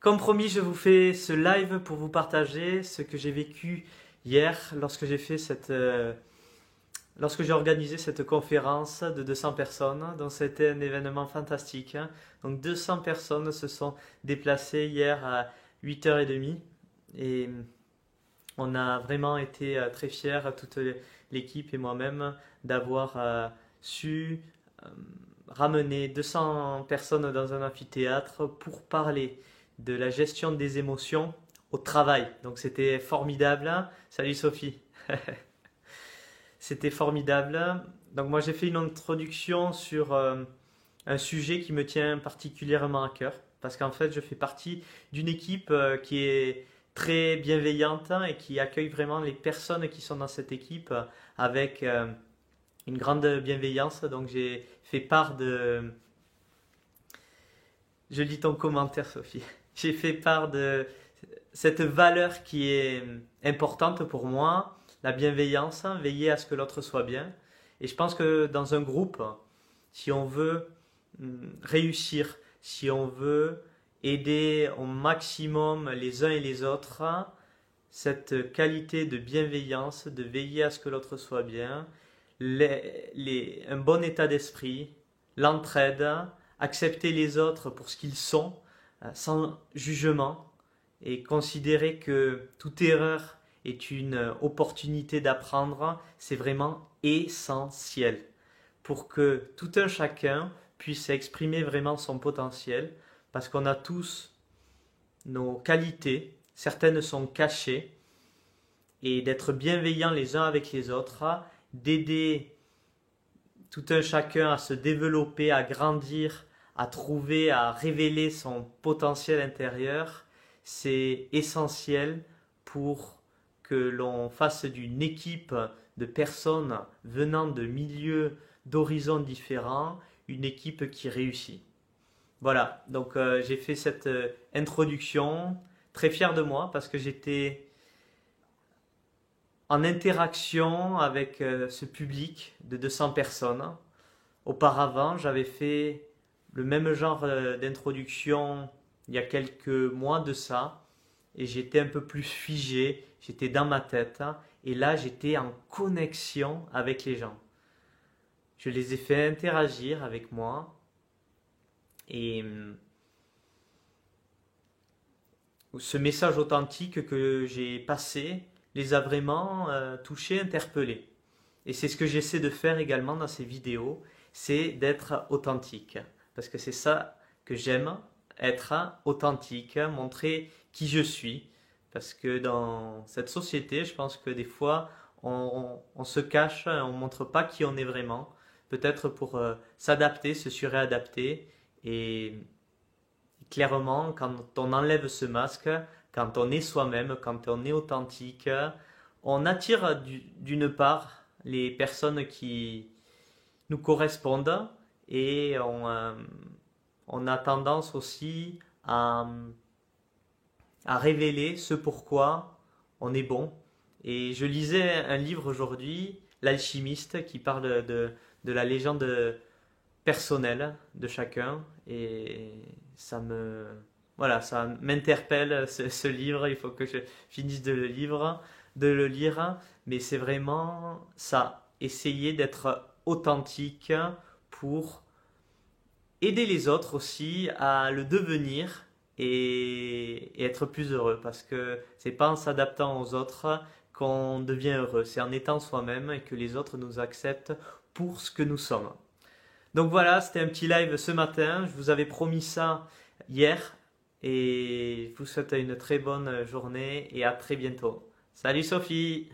Comme promis, je vous fais ce live pour vous partager ce que j'ai vécu hier lorsque j'ai organisé cette conférence de 200 personnes. Donc c'était un événement fantastique, hein. Donc 200 personnes se sont déplacées hier à 8h30 et on a vraiment été très fiers, toute l'équipe et moi-même, d'avoir su euh, ramener 200 personnes dans un amphithéâtre pour parler de la gestion des émotions au travail. Donc c'était formidable, hein. Salut Sophie. C'était formidable. Donc moi j'ai fait une introduction sur un sujet qui me tient particulièrement à cœur. Parce qu'en fait je fais partie d'une équipe qui est très bienveillante et qui accueille vraiment les personnes qui sont dans cette équipe avec une grande bienveillance. Donc j'ai fait part de... Je lis ton commentaire, Sophie. J'ai fait part de cette valeur qui est importante pour moi, la bienveillance, veiller à ce que l'autre soit bien. Et je pense que dans un groupe, si on veut réussir, si on veut aider au maximum les uns et les autres, cette qualité de bienveillance, de veiller à ce que l'autre soit bien, un bon état d'esprit, l'entraide, accepter les autres pour ce qu'ils sont, sans jugement, et considérer que toute erreur est une opportunité d'apprendre, c'est vraiment essentiel pour que tout un chacun puisse exprimer vraiment son potentiel, parce qu'on a tous nos qualités, certaines sont cachées, et d'être bienveillants les uns avec les autres, d'aider tout un chacun à se développer, à grandir, à trouver, à révéler son potentiel intérieur, c'est essentiel pour que l'on fasse d'une équipe de personnes venant de milieux, d'horizons différents, une équipe qui réussit. Voilà, donc j'ai fait cette introduction, très fier de moi parce que j'étais en interaction avec ce public de 200 personnes. Auparavant, j'avais fait le même genre d'introduction il y a quelques mois de ça et j'étais un peu plus figé, j'étais dans ma tête et là j'étais en connexion avec les gens. Je les ai fait interagir avec moi et ce message authentique que j'ai passé les a vraiment touchés, interpellés. Et c'est ce que j'essaie de faire également dans ces vidéos, c'est d'être authentique. Parce que c'est ça que j'aime, être authentique, montrer qui je suis. Parce que dans cette société, je pense que des fois, on se cache, on ne montre pas qui on est vraiment. Peut-être pour s'adapter, se suradapter. Et clairement, quand on enlève ce masque, quand on est soi-même, quand on est authentique, on attire d'une part les personnes qui nous correspondent et on a tendance aussi à révéler ce pourquoi on est bon. Et je lisais un livre aujourd'hui, L'Alchimiste, qui parle de la légende personnelle de chacun et voilà, ça m'interpelle ce livre. Il faut que je finisse de le lire, mais c'est vraiment ça, essayer d'être authentique pour aider les autres aussi à le devenir et être plus heureux, parce que c'est pas en s'adaptant aux autres qu'on devient heureux, c'est en étant soi-même et que les autres nous acceptent pour ce que nous sommes. Donc voilà, c'était un petit live ce matin, je vous avais promis ça hier et je vous souhaite une très bonne journée et à très bientôt. Salut Sophie!